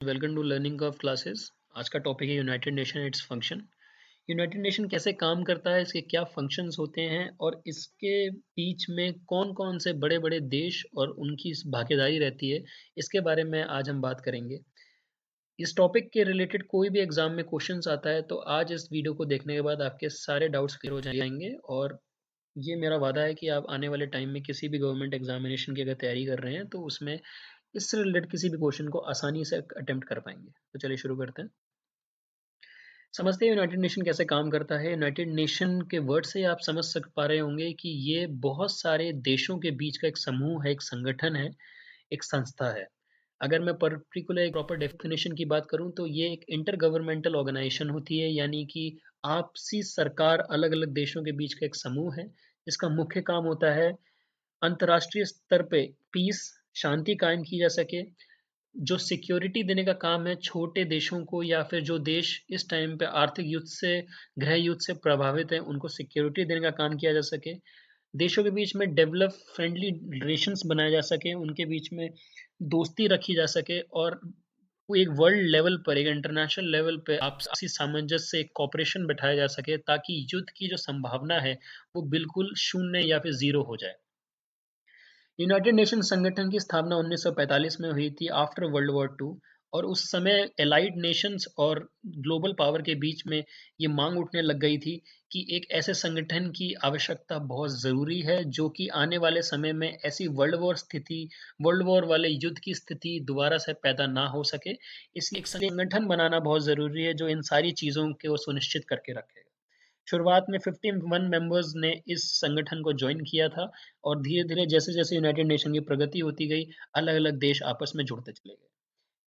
Welcome to Learning Curve Classes. आज का topic है United Nation it's function. United Nation कैसे काम करता है, इसके क्या फंक्शंस होते हैं और इसके बीच में कौन कौन से बड़े बड़े देश और उनकी भागीदारी रहती है, इसके बारे में आज हम बात करेंगे। इस टॉपिक के रिलेटेड कोई भी एग्जाम में क्वेश्चंस आता है तो आज इस वीडियो को देखने के बाद आपके सारे डाउट्स क्लियर हो जाएंगे। और ये मेरा वादा है कि आप आने वाले टाइम में किसी भी गवर्नमेंट एग्जामिनेशन की अगर तैयारी कर रहे हैं तो उसमें इससे रिलेटेड किसी भी क्वेश्चन को आसानी से अटेम्प्ट कर पाएंगे। तो चलिए शुरू करते हैं। समझते हैं यूनाइटेड नेशन कैसे काम करता है। यूनाइटेड नेशन के वर्ड से आप समझ पा रहे होंगे कि ये बहुत सारे देशों के बीच का एक समूह है, एक संगठन है, एक संस्था है। अगर मैं पर्टिकुलर एक प्रॉपर डेफिनेशन की बात करूं तो ये एक इंटर गवर्नमेंटल ऑर्गेनाइजेशन होती है, यानी कि आपसी सरकार अलग अलग देशों के बीच का एक समूह है जिसका मुख्य काम होता है अंतर्राष्ट्रीय स्तर पे पीस, शांति कायम की जा सके। जो सिक्योरिटी देने का काम है छोटे देशों को, या फिर जो देश इस टाइम पे आर्थिक युद्ध से, गृह युद्ध से प्रभावित हैं, उनको सिक्योरिटी देने का काम किया जा सके। देशों के बीच में डेवलप फ्रेंडली रिलेशंस बनाए जा सके, उनके बीच में दोस्ती रखी जा सके, और वो एक वर्ल्ड लेवल पर, एक इंटरनेशनल लेवल पे आपसी सामंजस्य से एक कॉपरेशन बैठाया जा सके ताकि युद्ध की जो संभावना है वो बिल्कुल शून्य या फिर जीरो हो जाए। यूनाइटेड नेशन संगठन की स्थापना 1945 में हुई थी आफ्टर वर्ल्ड वॉर टू। और उस समय एलाइड नेशंस और ग्लोबल पावर के बीच में ये मांग उठने लग गई थी कि एक ऐसे संगठन की आवश्यकता बहुत ज़रूरी है जो कि आने वाले समय में ऐसी वर्ल्ड वॉर वाले युद्ध की स्थिति दोबारा से पैदा ना हो सके। इसलिए एक संगठन बनाना बहुत ज़रूरी है जो इन सारी चीज़ों को सुनिश्चित करके रखेगा। शुरुआत में 51 मेंबर्स ने इस संगठन को ज्वाइन किया था, और धीरे धीरे जैसे जैसे यूनाइटेड नेशन की प्रगति होती गई, अलग अलग देश आपस में जुड़ते चले गए।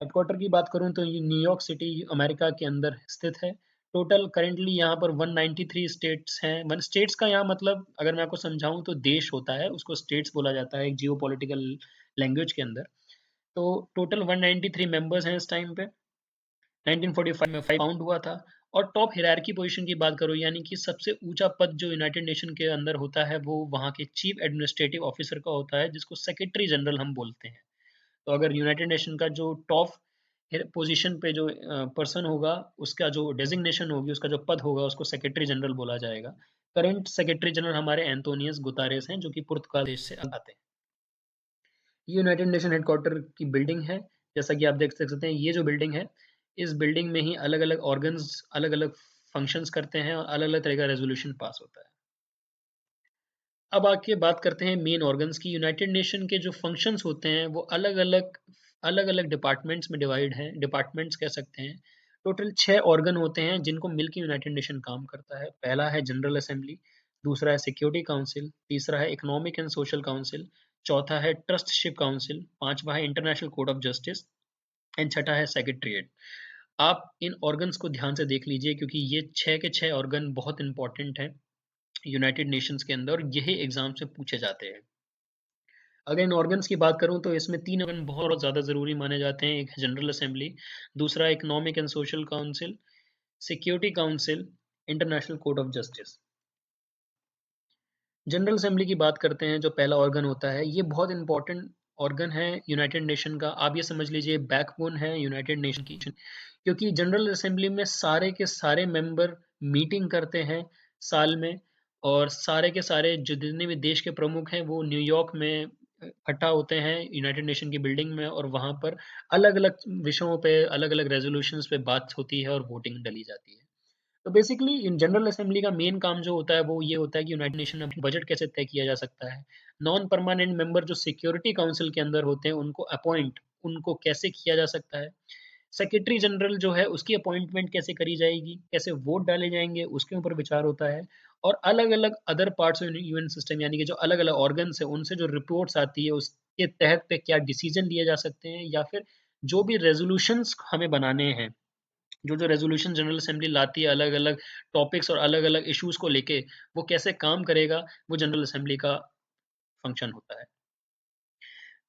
हेडक्वार्टर की बात करूं तो ये न्यूयॉर्क सिटी अमेरिका के अंदर स्थित है। टोटल करेंटली यहाँ पर 193 स्टेट्स हैं। वन स्टेट्स का यहाँ मतलब अगर मैं आपको समझाऊं तो देश होता है, उसको स्टेट्स बोला जाता है एक जियो पॉलिटिकल लैंग्वेज के अंदर। तो टोटल 193 मेंबर्स हैं इस टाइम पे। 1945 में फाउंड हुआ था। और टॉप हिरार्की पोजीशन की बात करो, यानी कि सबसे ऊंचा पद जो यूनाइटेड नेशन के अंदर होता है वो वहाँ के चीफ एडमिनिस्ट्रेटिव ऑफिसर का होता है, जिसको सेक्रेटरी जनरल हम बोलते हैं। तो अगर यूनाइटेड नेशन का जो टॉप पोजीशन पे जो पर्सन होगा, उसका जो डेजिग्नेशन होगी, उसका जो पद होगा, उसको सेक्रेटरी जनरल बोला जाएगा। करंट सेक्रेटरी जनरल हमारे एंटोनियस गुतारेस हैं, जो कि पुर्तगाल देश से आते हैं। ये यूनाइटेड नेशन हेडक्वार्टर की बिल्डिंग है। जैसा कि आप देख सकते हैं, ये जो बिल्डिंग है, इस बिल्डिंग में ही अलग अलग ऑर्गन्स अलग अलग फंक्शंस करते हैं और अलग अलग तरह का रेजोल्यूशन पास होता है। अब आके बात करते हैं मेन ऑर्गन्स की। यूनाइटेड नेशन के जो फंक्शंस होते हैं वो अलग अलग डिपार्टमेंट्स में डिवाइड हैं, डिपार्टमेंट्स कह सकते हैं। टोटल 6 ऑर्गन होते हैं जिनको मिलकर यूनाइटेड नेशन काम करता है। पहला है जनरल असेंबली, दूसरा है सिक्योरिटी काउंसिल, तीसरा है इकोनॉमिक एंड सोशल काउंसिल, चौथा है ट्रस्टशिप काउंसिल, पांचवा है international court of justice, and छठा है सेक्रेटरीट। आप इन ऑर्गन्स को ध्यान से देख लीजिए क्योंकि ये 6 के 6 ऑर्गन बहुत इंपॉर्टेंट हैं यूनाइटेड नेशंस के अंदर, और यही एग्जाम से पूछे जाते हैं। अगर इन ऑर्गन्स की बात करूं तो इसमें 3 ऑर्गन बहुत ज़्यादा ज़रूरी माने जाते हैं। एक है जनरल असेंबली, दूसरा economic and social council, security council, international court of justice. General assembly की बात करते हैं, जो पहला ऑर्गन होता है, ये बहुत इंपॉर्टेंट ऑर्गन है यूनाइटेड नेशन का। आप ये समझ लीजिए बैकबोन है यूनाइटेड नेशन की, क्योंकि जनरल असेंबली में सारे के सारे मेंबर मीटिंग करते हैं साल में। और सारे के सारे जो जितने भी देश के प्रमुख हैं वो न्यूयॉर्क में इकट्ठा होते हैं यूनाइटेड नेशन की बिल्डिंग में, और वहाँ पर अलग अलग विषयों पे, अलग अलग रेजोल्यूशंस पे बात होती है और वोटिंग डली जाती है। तो बेसिकली इन जनरल असेंबली का मेन काम जो होता है वो ये होता है कि यूनाइटेड नेशन में बजट कैसे तय किया जा सकता है। नॉन परमानेंट मेंबर जो सिक्योरिटी काउंसिल के अंदर होते हैं उनको कैसे किया जा सकता है। सेक्रेटरी जनरल जो है उसकी अपॉइंटमेंट कैसे करी जाएगी, कैसे वोट डाले जाएंगे, उसके ऊपर विचार होता है। और अलग अलग other parts of UN system, यानी कि जो अलग अलग ऑर्गन्स है उनसे जो रिपोर्ट्स आती है उसके तहत पे क्या डिसीजन लिए जा सकते हैं, या फिर जो भी रेजोल्यूशंस हमें बनाने हैं, जो रेजोल्यूशन जनरल असेंबली लाती है अलग अलग टॉपिक्स और अलग अलग इश्यूज को लेके, वो कैसे काम करेगा, वो जनरल असेंबली का फंक्शन होता है।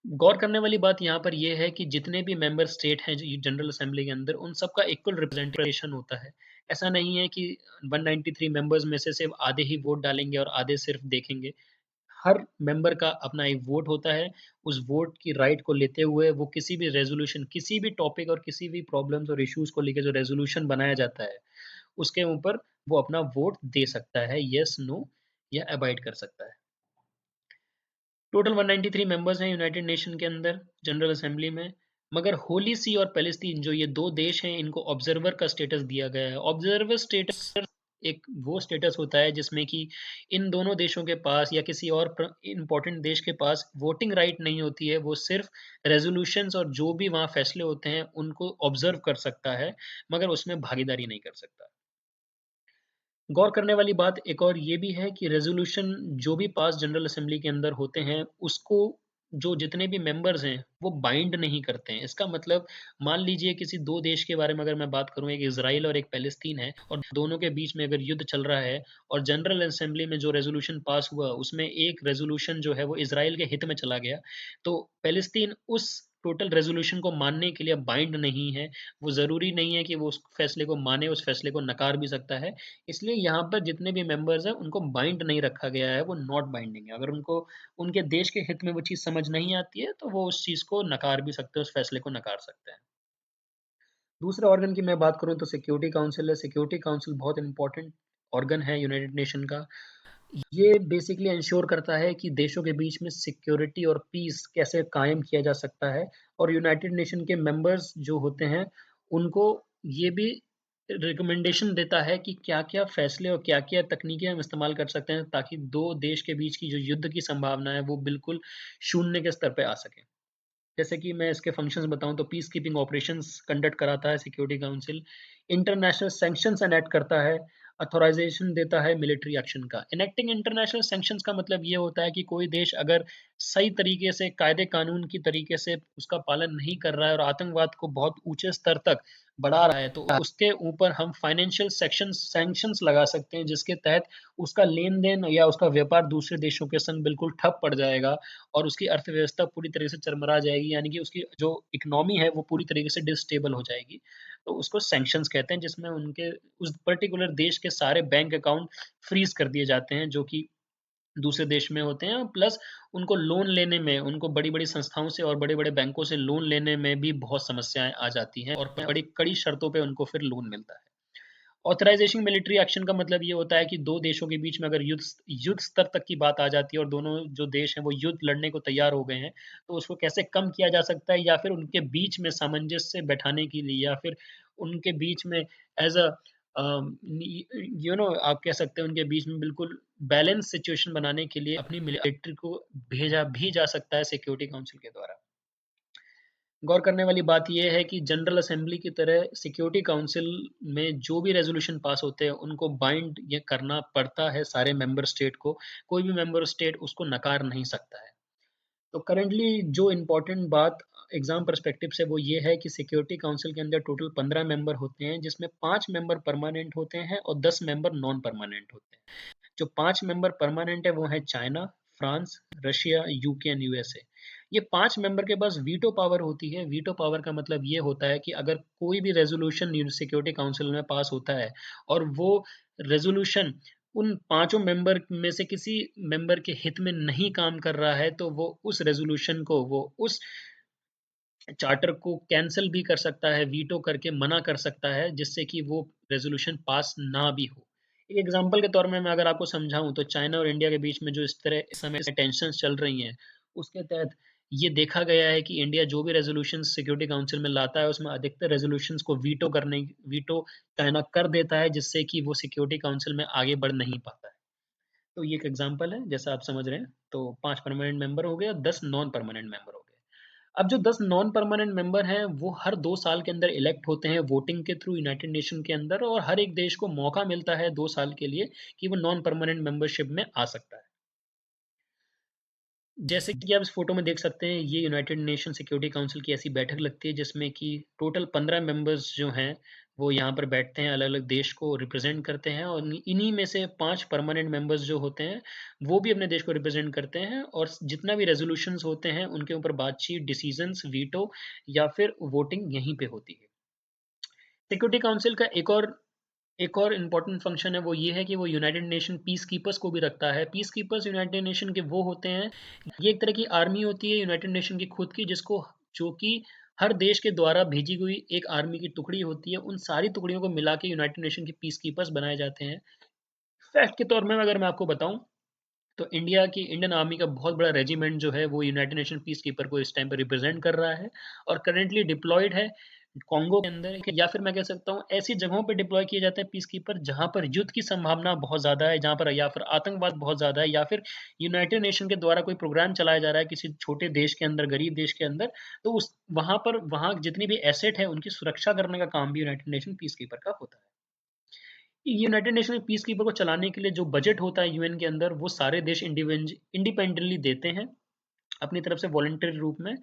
गौर करने वाली बात यहाँ पर यह है कि जितने भी मेंबर स्टेट हैं जनरल असेंबली के अंदर, उन सबका इक्वल रिप्रेजेंटेशन होता है। ऐसा नहीं है कि 193 मेंबर्स में से सिर्फ आधे ही वोट डालेंगे और आधे सिर्फ देखेंगे। हर मेंबर का अपना एक वोट होता है। उस वोट की राइट को लेते हुए वो किसी भी रेजोल्यूशन, किसी भी टॉपिक और किसी भी प्रॉब्लम्स और इश्यूज को लेकर जो रेजोल्यूशन बनाया जाता है उसके ऊपर वो अपना वोट दे सकता है, यस नो या अवॉइड कर सकता है। टोटल 193 मेंबर्स हैं यूनाइटेड नेशन के अंदर जनरल असेंबली में, मगर होली सी और पैलेस्टीन जो ये दो देश हैं इनको ऑब्जर्वर का स्टेटस दिया गया है। ऑब्जर्वर स्टेटस एक वो स्टेटस होता है जिसमें कि इन दोनों देशों के पास या किसी और इम्पोर्टेंट देश के पास वोटिंग राइट नहीं होती है, वो सिर्फ रेजोल्यूशंस और जो भी वहाँ फैसले होते हैं उनको ऑब्जर्व कर सकता है, मगर उसमें भागीदारी नहीं कर सकता। गौर करने वाली बात एक और ये भी है कि रेजोल्यूशन जो भी पास जनरल असेंबली के अंदर होते हैं उसको जो जितने भी मेंबर्स हैं वो बाइंड नहीं करते हैं। इसका मतलब मान लीजिए किसी दो देश के बारे में अगर मैं बात करूं, एक इजराइल और एक पैलेस्तीन है और दोनों के बीच में अगर युद्ध चल रहा है और जनरल असेंबली में जो रेजोल्यूशन पास हुआ उसमें एक रेजोल्यूशन जो है वो इजराइल के हित में चला गया, तो पैलेस्तीन उस टोटल रेजोल्यूशन को मानने के लिए बाइंड नहीं है। वो ज़रूरी नहीं है कि वो उस फैसले को माने, उस फैसले को नकार भी सकता है। इसलिए यहाँ पर जितने भी मेंबर्स हैं उनको बाइंड नहीं रखा गया है, वो नॉट बाइंडिंग है। अगर उनको उनके देश के हित में वो चीज़ समझ नहीं आती है तो वो उस चीज़ को नकार भी सकते हैं, उस फैसले को नकार सकते हैं। दूसरे ऑर्गन की मैं बात करूँ तो सिक्योरिटी काउंसिल है। सिक्योरिटी काउंसिल बहुत इंपॉर्टेंट ऑर्गन है यूनाइटेड नेशन का। ये बेसिकली इंश्योर करता है कि देशों के बीच में सिक्योरिटी और पीस कैसे कायम किया जा सकता है, और यूनाइटेड नेशन के मेंबर्स जो होते हैं उनको ये भी रिकमेंडेशन देता है कि क्या-क्या फैसले और क्या-क्या तकनीकें हम इस्तेमाल कर सकते हैं ताकि दो देश के बीच की जो युद्ध की संभावना है वो बिल्कुल शून्य के स्तर पे आ सके। जैसे कि मैं इसके फंक्शंस बताऊं तो पीस कीपिंग ऑपरेशंस कंडक्ट कराता है security council, international sanctions enact करता है, अथॉराइजेशन देता है मिलिट्री एक्शन का। इनेक्टिंग इंटरनेशनल सैंक्शंस का मतलब ये होता है कि कोई देश अगर सही तरीके से कायदे कानून की तरीके से उसका पालन नहीं कर रहा है और आतंकवाद को बहुत ऊंचे स्तर तक बढ़ा रहा है तो उसके ऊपर हम फाइनेंशियल सेक्शन सैंक्शंस लगा सकते हैं, जिसके तहत उसका लेन देन या उसका व्यापार दूसरे देशों के संग बिल्कुल ठप पड़ जाएगा और उसकी अर्थव्यवस्था पूरी तरीके से चरमरा जाएगी, यानी कि उसकी जो इकोनॉमी है वो पूरी तरीके से डिस्टेबल हो जाएगी। तो उसको सैंक्शंस कहते हैं, जिसमें उनके उस पर्टिकुलर देश के सारे बैंक अकाउंट फ्रीज कर दिए जाते हैं जो कि दूसरे देश में होते हैं, प्लस उनको लोन लेने में, उनको बड़ी बड़ी संस्थाओं से और बड़े बड़े बैंकों से लोन लेने में भी बहुत समस्याएं आ जाती हैं और बड़ी कड़ी शर्तों पे उनको फिर लोन मिलता है। ऑथराइजेशन मिलिट्री एक्शन का मतलब ये होता है कि दो देशों के बीच में अगर युद्ध युद्ध स्तर तक की बात आ जाती है और दोनों जो देश हैं वो युद्ध लड़ने को तैयार हो गए हैं, तो उसको कैसे कम किया जा सकता है या फिर उनके बीच में सामंजस्य बैठाने के लिए या फिर उनके बीच में एज अ आप कह सकते हैं उनके बीच में बिल्कुल बैलेंस सिचुएशन बनाने के लिए अपनी मिलिट्री को भेजा भी जा सकता है सिक्योरिटी काउंसिल के द्वारा। गौर करने वाली बात यह है कि जनरल असेंबली की तरह सिक्योरिटी काउंसिल में जो भी रेजोल्यूशन पास होते हैं उनको बाइंड ये करना पड़ता है सारे मेंबर स्टेट को। कोई भी मेंबर स्टेट उसको नकार नहीं सकता है। तो करंटली जो इम्पोर्टेंट बात एग्जाम पर्सपेक्टिव से वो ये है कि सिक्योरिटी काउंसिल के अंदर टोटल 15 मेंबर होते हैं, जिसमें 5 मेंबर परमानेंट होते हैं और 10 मेंबर नॉन परमानेंट होते हैं। जो 5 मेंबर परमानेंट है वो है China, France, Russia, UK and USA. ये 5 मेंबर के पास वीटो पावर होती है। वीटो पावर का मतलब ये होता है कि अगर कोई भी रेजोल्यूशन सिक्योरिटी काउंसिल में पास होता है और वो रेजोल्यूशन उन पांचों मेंबर में से किसी मेंबर के हित में नहीं काम कर रहा है तो वो उस रेजोल्यूशन को, वो उस चार्टर को कैंसिल भी कर सकता है, वीटो करके मना कर सकता है, जिससे कि वो रेजोल्यूशन पास ना भी हो। एक एग्जांपल के तौर में मैं अगर आपको समझाऊं तो चाइना और इंडिया के बीच में जो इस तरह इस समय से टेंशन चल रही हैं उसके तहत ये देखा गया है कि इंडिया जो भी रेजोल्यूशन सिक्योरिटी काउंसिल में लाता है उसमें अधिकतर रेजोल्यूशंस को वीटो चाइना कर देता है, जिससे कि वो सिक्योरिटी काउंसिल में आगे बढ़ नहीं पाता है। तो ये एक एग्जांपल है जैसा आप समझ रहे हैं। तो 5 परमानेंट मेंबर हो गए और 10 नॉन परमानेंट मेंबर हो गए। अब जो 10 नॉन परमानेंट मेंबर हैं वो हर 2 साल के अंदर इलेक्ट होते हैं वोटिंग के थ्रू यूनाइटेड नेशन के अंदर, और हर एक देश को मौका मिलता है 2 साल के लिए कि वो नॉन परमानेंट मेंबरशिप में आ सकता है। जैसे कि आप इस फोटो में देख सकते हैं, ये यूनाइटेड नेशन सिक्योरिटी काउंसिल की ऐसी बैठक लगती है जिसमें कि टोटल 15 मेंबर्स जो हैं वो यहाँ पर बैठते हैं, अलग अलग देश को रिप्रेजेंट करते हैं, और इन्हीं में से 5 परमानेंट मेंबर्स जो होते हैं वो भी अपने देश को रिप्रेजेंट करते हैं, और जितना भी रेजोल्यूशंस होते हैं उनके ऊपर बातचीत, डिसीजंस, वीटो या फिर वोटिंग यहीं पे होती है। सिक्योरिटी काउंसिल का एक और एक और इम्पोर्टेंट फंक्शन है वो ये है कि वो यूनाइटेड नेशन पीस कीपर्स को भी रखता है। पीस कीपर्स यूनाइटेड नेशन के वो होते हैं, ये एक तरह की आर्मी होती है यूनाइटेड नेशन की खुद की, जिसको जो कि हर देश के द्वारा भेजी हुई एक आर्मी की टुकड़ी होती है, उन सारी टुकड़ियों को मिला के यूनाइटेड नेशन के पीस कीपर्स बनाए जाते हैं। फैक्ट के तौर में अगर मैं आपको बताऊं तो इंडियन आर्मी का बहुत बड़ा रेजिमेंट जो है वो यूनाइटेड नेशन पीस कीपर को इस टाइम पर रिप्रेजेंट कर रहा है और करेंटली डिप्लॉयड है कॉन्गो के अंदर, या फिर मैं कह सकता हूँ ऐसी जगहों पर डिप्लॉय किए जाते हैं पीस कीपर जहां पर युद्ध की संभावना बहुत ज़्यादा है, जहां पर या फिर आतंकवाद बहुत ज़्यादा है, या फिर यूनाइटेड नेशन के द्वारा कोई प्रोग्राम चलाया जा रहा है किसी छोटे देश के अंदर, गरीब देश के अंदर, तो उस वहां जितनी भी एसेट है उनकी सुरक्षा करने का काम भी यूनाइटेड नेशन पीस कीपर का होता है। यूनाइटेड नेशन पीस कीपर को चलाने के लिए जो बजट होता है यूएन के अंदर, वो सारे देश इंडिपेंडेंटली देते हैं अपनी तरफ से वॉलंटरी रूप में।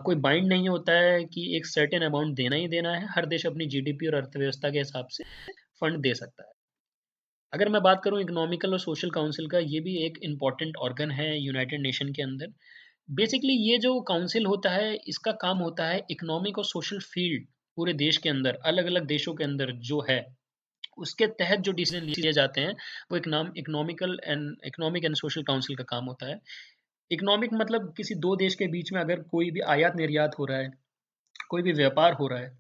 कोई बाइंड नहीं होता है कि एक सर्टेन अमाउंट देना ही देना है, हर देश अपनी जीडीपी और अर्थव्यवस्था के हिसाब से फंड दे सकता है। अगर मैं बात करूं इकोनॉमिकल और सोशल काउंसिल का, ये भी एक इम्पॉर्टेंट ऑर्गन है यूनाइटेड नेशन के अंदर। बेसिकली ये जो काउंसिल होता है इसका काम होता है इकोनॉमिक और सोशल फील्ड पूरे देश के अंदर, अलग अलग देशों के अंदर जो है उसके तहत जो डिसीजन लिए जाते हैं वो इकोनॉमिक एंड सोशल काउंसिल का काम होता है। इकोनॉमिक मतलब किसी दो देश के बीच में अगर कोई भी आयात निर्यात हो रहा है, कोई भी व्यापार हो रहा है,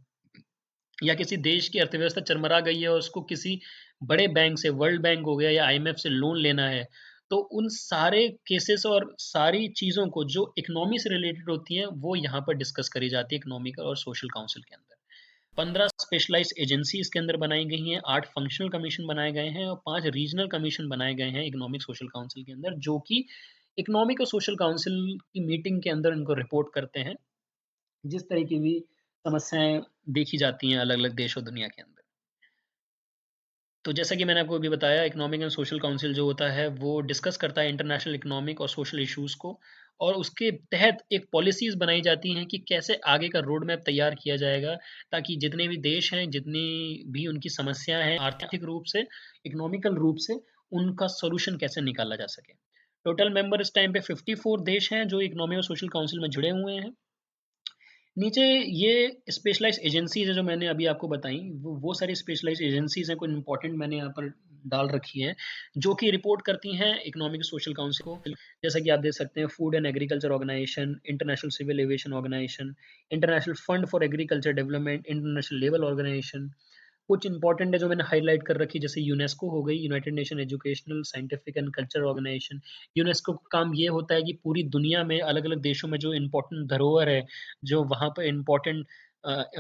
या किसी देश की अर्थव्यवस्था चरमरा गई है और उसको किसी बड़े बैंक से, वर्ल्ड बैंक हो गया या आईएमएफ से लोन लेना है, तो उन सारे केसेस और सारी चीज़ों को जो इकोनॉमी से रिलेटेड होती हैं वो यहाँ पर डिस्कस करी जाती है इकोनॉमिकल और सोशल काउंसिल के अंदर। 15 स्पेशलाइज्ड एजेंसी इसके अंदर बनाई गई हैं, 8 फंक्शनल कमीशन बनाए गए हैं और 5 रीजनल कमीशन बनाए गए हैं इकोनॉमिक सोशल काउंसिल के अंदर, जो कि इकोनॉमिक और सोशल काउंसिल की मीटिंग के अंदर इनको रिपोर्ट करते हैं जिस तरह की भी समस्याएं देखी जाती हैं अलग अलग देश और दुनिया के अंदर। तो जैसा कि मैंने आपको अभी बताया, इकोनॉमिक एंड सोशल काउंसिल जो होता है वो डिस्कस करता है इंटरनेशनल इकोनॉमिक और सोशल इश्यूज को, और उसके तहत एक पॉलिसीज बनाई जाती हैं कि कैसे आगे का रोड मैप तैयार किया जाएगा, ताकि जितने भी देश हैं, जितनी भी उनकी समस्याएं हैं आर्थिक रूप से, इकोनॉमिकल रूप से, उनका सोल्यूशन कैसे निकाला जा सके। टोटल मेंबर इस टाइम पे 54 देश हैं जो इकोनॉमिक और सोशल काउंसिल में जुड़े हुए हैं। नीचे ये स्पेशलाइज्ड एजेंसीज है जो मैंने अभी आपको बताई, वो सारी स्पेशलाइज्ड एजेंसीज हैं, कोई इंपॉर्टेंट मैंने यहाँ पर डाल रखी है जो कि रिपोर्ट करती हैं इकोनॉमिक सोशल काउंसिल को। जैसा कि आप देख सकते हैं, Food and Agriculture Organization, International Civil Aviation Organization, International Fund for Agriculture Development, International Level Organization. कुछ इंपॉर्टेंट है जो मैंने हाईलाइट कर रखी, जैसे यूनेस्को हो गई, United Nation Educational Scientific and Cultural Organization. UNESCO का काम ये होता है कि पूरी दुनिया में अलग अलग देशों में जो इंपॉर्टेंट धरोहर है, जो वहाँ पर इंपॉर्टेंट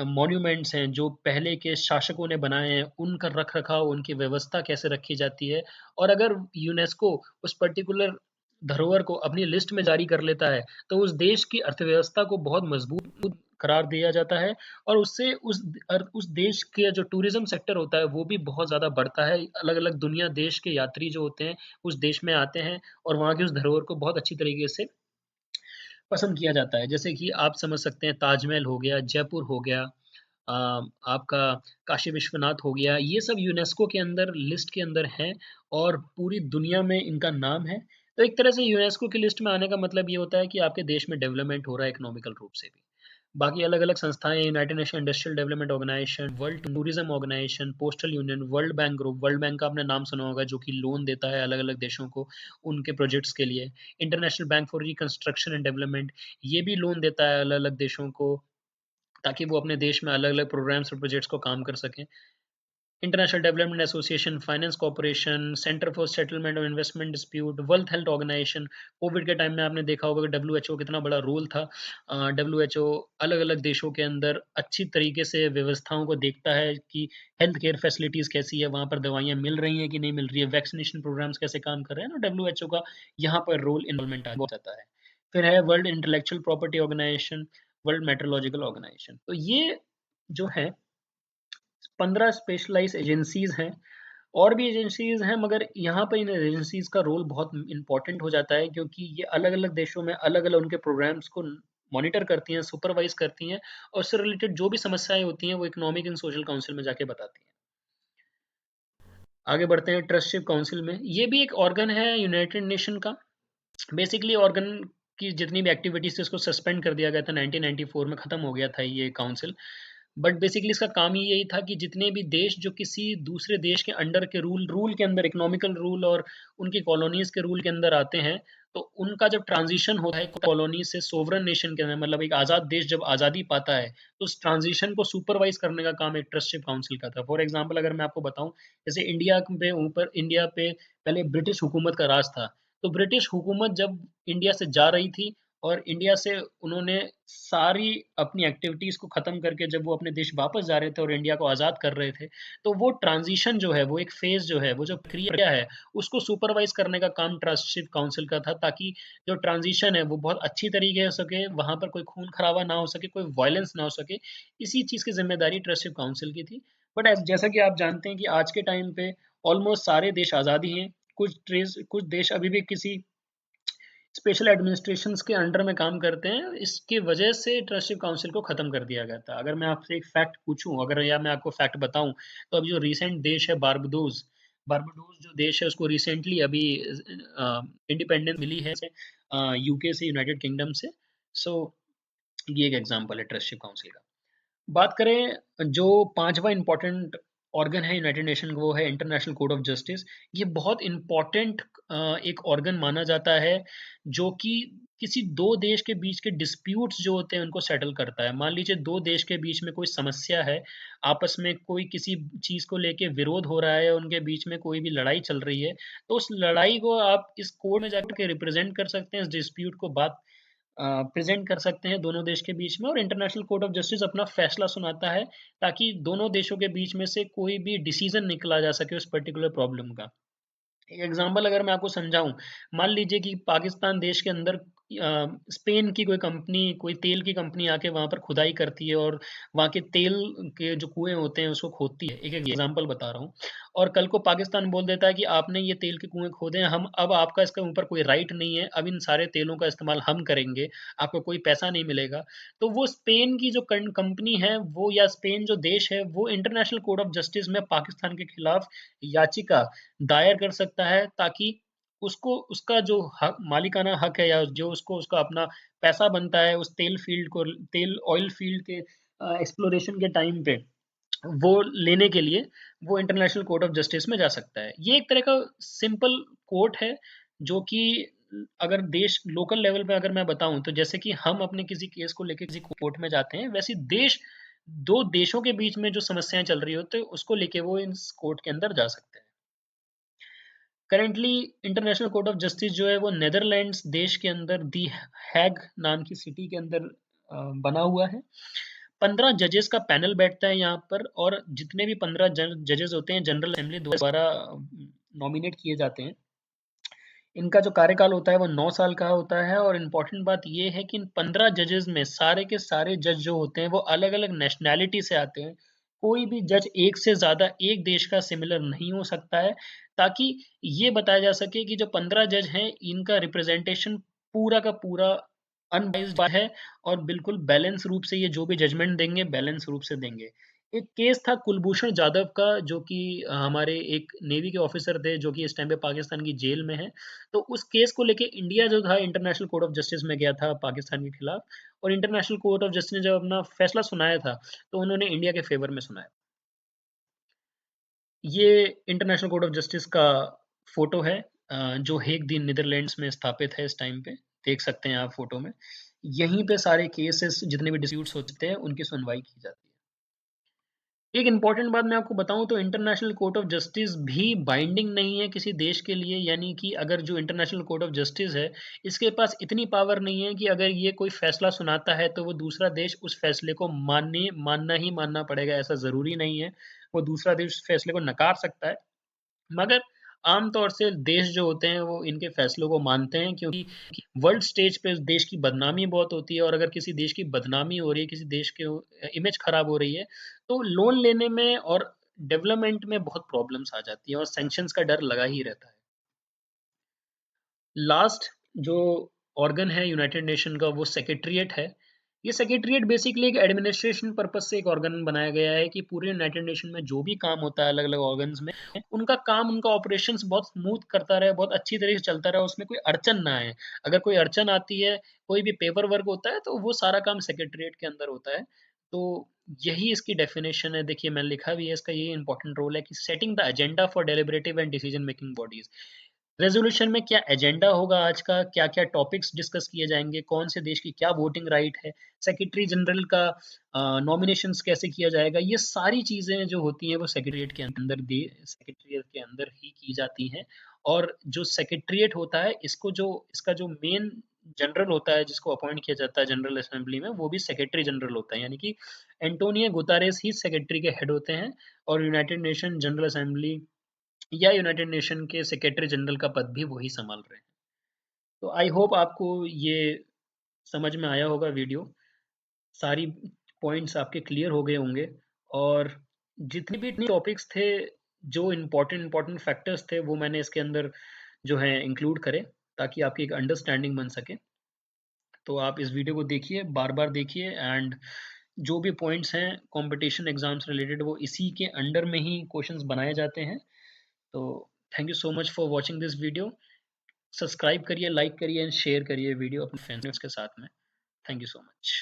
मॉन्यूमेंट्स हैं जो पहले के शासकों ने बनाए हैं, उनका रख रखाव, उनकी व्यवस्था कैसे रखी जाती है। और अगर यूनेस्को उस पर्टिकुलर धरोहर को अपनी लिस्ट में जारी कर लेता है तो उस देश की अर्थव्यवस्था को बहुत मजबूत करार दिया जाता है, और उससे उस देश के जो टूरिज्म सेक्टर होता है वो भी बहुत ज़्यादा बढ़ता है। अलग अलग दुनिया देश के यात्री जो होते हैं उस देश में आते हैं और वहाँ की उस धरोहर को बहुत अच्छी तरीके से पसंद किया जाता है। जैसे कि आप समझ सकते हैं, ताजमहल हो गया, जयपुर हो गया, अ, आपका काशी विश्वनाथ हो गया, ये सब यूनेस्को के अंदर लिस्ट के अंदर हैं और पूरी दुनिया में इनका नाम है। तो एक तरह से यूनेस्को की लिस्ट में आने का मतलब ये होता है कि आपके देश में डेवलपमेंट हो रहा है इकोनॉमिकल रूप से भी। बाकी अलग अलग संस्थाएं, United Nation Industrial Development Organization, World Tourism Organization, Postal Union, World Bank Group, World Bank का आपने नाम सुना होगा जो कि लोन देता है अलग अलग देशों को उनके प्रोजेक्ट्स के लिए। International bank for reconstruction and development, ये भी लोन देता है अलग अलग देशों को ताकि वो अपने देश में अलग अलग प्रोग्राम्स और प्रोजेक्ट्स को काम कर सकें। International Development Association, Finance Corporation, Centre for Settlement of Investment Dispute, World Health Organization. Covid के टाइम में आपने देखा होगा कि डब्ल्यूएचओ कितना बड़ा रोल था। डब्ल्यूएचओ अलग अलग देशों के अंदर अच्छी तरीके से व्यवस्थाओं को देखता है कि हेल्थ केयर फैसिलिटीज़ कैसी है, वहाँ पर दवाइयाँ मिल रही हैं कि नहीं मिल रही है, वैक्सीनेशन प्रोग्राम्स कैसे काम कर रहे हैं, तो डब्ल्यूएचओ का यहाँ पर रोल इन्वॉल्वमेंट आ जाता है। फिर है World Intellectual Property Organization, World Metrological Organization. तो ये जो है 15 स्पेशलाइज्ड एजेंसीज हैं। और भी एजेंसीज हैं, मगर यहाँ पर इन एजेंसीज का रोल बहुत इंपॉर्टेंट हो जाता है क्योंकि ये अलग अलग देशों में अलग अलग उनके प्रोग्राम्स को मॉनिटर करती हैं, सुपरवाइज करती हैं, और उससे रिलेटेड जो भी समस्याएं होती हैं वो इकोनॉमिक एंड सोशल काउंसिल में जाके बताती हैं। आगे बढ़ते हैं ट्रस्टशिप काउंसिल में। ये भी एक ऑर्गन है यूनाइटेड नेशन का। बेसिकली ऑर्गन की जितनी भी एक्टिविटीज थी उसको सस्पेंड कर दिया गया था, 1994 में ख़त्म हो गया था ये काउंसिल। बट बेसिकली इसका काम ही यही था कि जितने भी देश जो किसी दूसरे देश के अंडर के रूल के अंदर, इकोनॉमिकल रूल और उनकी कॉलोनीज के रूल के अंदर आते हैं, तो उनका जब ट्रांजिशन होता है कॉलोनी से सोवरन नेशन के अंदर, मतलब एक आज़ाद देश जब आज़ादी पाता है, तो उस ट्रांजिशन को सुपरवाइज करने का काम एक ट्रस्टशिप काउंसिल का था। फॉर एग्जांपल अगर मैं आपको बताऊं, जैसे इंडिया पे पहले ब्रिटिश हुकूमत का राज था, तो ब्रिटिश हुकूमत जब इंडिया से जा रही थी और इंडिया से उन्होंने सारी अपनी एक्टिविटीज़ को ख़त्म करके जब वो अपने देश वापस जा रहे थे और इंडिया को आज़ाद कर रहे थे, तो वो ट्रांजिशन जो है, वो एक फ़ेज़ जो है, वो जो प्रक्रिया है, उसको सुपरवाइज़ करने का काम ट्रस्टशिप काउंसिल का था, ताकि जो ट्रांजिशन है वो बहुत अच्छी तरीके से हो सके, वहाँ पर कोई खून खराबा ना हो सके, कोई वायलेंस ना हो सके। इसी चीज़ की ज़िम्मेदारी ट्रस्टशिप काउंसिल की थी। बट जैसा कि आप जानते हैं कि आज के टाइम पे ऑलमोस्ट सारे देश आज़ादी हैं। कुछ देश अभी भी किसी स्पेशल एडमिनिस्ट्रेशंस के अंडर में काम करते हैं। इसकी वजह से ट्रस्टशिप काउंसिल को ख़त्म कर दिया गया था। अगर मैं आपसे एक फैक्ट पूछूं, अगर या मैं आपको फैक्ट बताऊं, तो अभी जो रिसेंट देश है बारबाडोस, बारबाडोस जो देश है उसको रिसेंटली अभी इंडिपेंडेंस मिली है यूके से, यूनाइटेड किंगडम से। सो ये एक एग्जांपल है ट्रस्टशिप काउंसिल का। बात करें जो पांचवा इंपॉर्टेंट ऑर्गन है यूनाइटेड नेशन का, वो है इंटरनेशनल कोर्ट ऑफ जस्टिस। ये बहुत इंपॉर्टेंट एक ऑर्गन माना जाता है, जो कि किसी दो देश के बीच के डिस्प्यूट्स जो होते हैं उनको सेटल करता है। मान लीजिए दो देश के बीच में कोई समस्या है, आपस में कोई किसी चीज़ को लेके विरोध हो रहा है, उनके बीच में कोई भी लड़ाई चल रही है, तो उस लड़ाई को आप इस कोर्ट में जाकर के रिप्रेजेंट कर सकते हैं, इस डिस्प्यूट को बात प्रेजेंट कर सकते हैं दोनों देश के बीच में, और इंटरनेशनल कोर्ट ऑफ जस्टिस अपना फैसला सुनाता है, ताकि दोनों देशों के बीच में से कोई भी डिसीजन निकला जा सके उस पर्टिकुलर प्रॉब्लम का। एक एग्जांपल अगर मैं आपको समझाऊं, मान लीजिए कि पाकिस्तान देश के अंदर स्पेन की कोई कंपनी, कोई तेल की कंपनी आके वहां पर खुदाई करती है और वहां के तेल के जो कुएं होते हैं उसको खोदती है। एक एग्जांपल बता रहा हूँ। और कल को पाकिस्तान बोल देता है कि आपने ये तेल के कुएं खोदे हैं, हम अब आपका इसके ऊपर कोई राइट नहीं है, अब इन सारे तेलों का इस्तेमाल हम करेंगे, आपको कोई पैसा नहीं मिलेगा। तो वो स्पेन की जो कंपनी है वो, या स्पेन जो देश है, वो इंटरनेशनल कोर्ट ऑफ जस्टिस में पाकिस्तान के खिलाफ याचिका दायर कर सकता है, ताकि उसको उसका जो हक, मालिकाना हक है, या जो उसको उसका अपना पैसा बनता है उस तेल फील्ड को, तेल ऑयल फील्ड के एक्सप्लोरेशन के टाइम पे, वो लेने के लिए वो इंटरनेशनल कोर्ट ऑफ जस्टिस में जा सकता है। ये एक तरह का सिंपल कोर्ट है, जो कि अगर देश लोकल लेवल पे अगर मैं बताऊं, तो जैसे कि हम अपने किसी केस को लेके किसी कोर्ट में जाते हैं, वैसे देश, दो देशों के बीच में जो समस्याएं चल रही होती है उसको लेके वो इस कोर्ट के अंदर जा सकते हैं। Currently international court of justice जो है वो नेदरलैंड्स देश के अंदर दी हैग नाम की सिटी के अंदर बना हुआ है। 15 जजेस का पैनल बैठता है यहाँ पर, और जितने भी 15 जजेस होते हैं जनरल असेंबली द्वारा नॉमिनेट किए जाते हैं। इनका जो कार्यकाल होता है वो 9 साल का होता है, और इम्पोर्टेंट बात ये है कि इन 15 जजेस में सारे के सारे जज जो होते हैं वो अलग अलग नेशनैलिटी से आते हैं। कोई भी जज एक से ज़्यादा एक देश का सिमिलर नहीं हो सकता है, ताकि ये बताया जा सके कि जो 15 जज हैं इनका रिप्रेजेंटेशन पूरा का पूरा अनबाइस्ड है, और बिल्कुल बैलेंस रूप से ये जो भी जजमेंट देंगे बैलेंस रूप से देंगे। एक केस था कुलभूषण जाधव का, जो कि हमारे एक नेवी के ऑफिसर थे, जो कि इस टाइम पे पाकिस्तान की जेल में है। तो उस केस को लेके इंडिया जो था इंटरनेशनल कोर्ट ऑफ जस्टिस में गया था पाकिस्तान के खिलाफ, और इंटरनेशनल कोर्ट ऑफ जस्टिस ने जब अपना फैसला सुनाया था, तो उन्होंने इंडिया के फेवर में सुनाया। ये इंटरनेशनल कोर्ट ऑफ जस्टिस का फोटो है, जो हेग दी नीदरलैंड्स में स्थापित है इस टाइम पे। देख सकते हैं आप फोटो में। यहीं पे सारे केसेस जितने भी डिस्प्यूट्स होते हैं उनकी सुनवाई की जाती है। एक इम्पॉर्टेंट बात मैं आपको बताऊं, तो इंटरनेशनल कोर्ट ऑफ जस्टिस भी बाइंडिंग नहीं है किसी देश के लिए। यानी कि अगर जो इंटरनेशनल कोर्ट ऑफ जस्टिस है, इसके पास इतनी पावर नहीं है कि अगर ये कोई फैसला सुनाता है तो वो दूसरा देश उस फैसले को मानना ही मानना पड़ेगा, ऐसा ज़रूरी नहीं है। वो दूसरा देश उस फैसले को नकार सकता है, मगर आम तौर से देश जो होते हैं वो इनके फैसलों को मानते हैं, क्योंकि वर्ल्ड स्टेज पे देश की बदनामी बहुत होती है, और अगर किसी देश की बदनामी हो रही है, किसी देश के इमेज खराब हो रही है, तो लोन लेने में और डेवलपमेंट में बहुत प्रॉब्लम्स आ जाती हैं, और सैंक्शंस का डर लगा ही रहता है। लास्ट जो ऑर्गन है यूनाइटेड नेशन का, वो सेक्रेटरीट है। ये सेक्रेटरीट बेसिकली एक एडमिनिस्ट्रेशन पर्पस से एक ऑर्गन बनाया गया है, कि पूरे यूनाइटेड नेशन में जो भी काम होता है अलग अलग ऑर्गन्स में, उनका काम, उनका ऑपरेशंस बहुत स्मूथ करता रहे, बहुत अच्छी तरीके से चलता रहे, उसमें कोई अड़चन ना आए। अगर कोई अड़चन आती है, कोई भी पेपर वर्क होता है, तो वो सारा काम सेक्रेटरीट के अंदर होता है, तो यही इसकी डेफिनेशन है। देखिए मैंने लिखा भी है, इसका यही इंपॉर्टेंट रोल है कि setting the agenda for deliberative and decision making bodies. Resolution में क्या एजेंडा होगा आज का, क्या क्या टॉपिक्स डिस्कस किए जाएंगे, कौन से देश की क्या वोटिंग राइट है, सेक्रेटरी जनरल का नॉमिनेशंस कैसे किया जाएगा, ये सारी चीज़ें जो होती हैं वो सेक्रेटरीट के अंदर ही की जाती हैं। और जो सेक्रेटरीट होता है, इसका जो मेन जनरल होता है जिसको अपॉइंट किया जाता है जनरल असेंबली में, वो भी सेक्रेटरी जनरल होता है, यानी कि एंटोनियो गुतारेस ही सेक्रेटरी के हेड होते हैं। और यूनाइटेड नेशन जनरल असेंबली या यूनाइटेड नेशन के सेक्रेटरी जनरल का पद भी वही संभाल रहे हैं। तो आई होप आपको ये समझ में आया होगा वीडियो, सारी पॉइंट्स आपके क्लियर हो गए होंगे। और जितने भी टॉपिक्स थे, जो इम्पोर्टेंट फैक्टर्स थे, वो मैंने इसके अंदर जो है इंक्लूड करे, ताकि आपकी एक अंडरस्टैंडिंग बन सके। तो आप इस वीडियो को देखिए, बार बार देखिए, एंड जो भी पॉइंट्स हैं कंपटीशन एग्जाम्स रिलेटेड, वो इसी के अंडर में ही क्वेश्चंस बनाए जाते हैं। तो thank you so much for watching this video. Subscribe करिए, लाइक करिए एंड शेयर करिए वीडियो अपने फ्रेंड्स के साथ में। Thank you so much.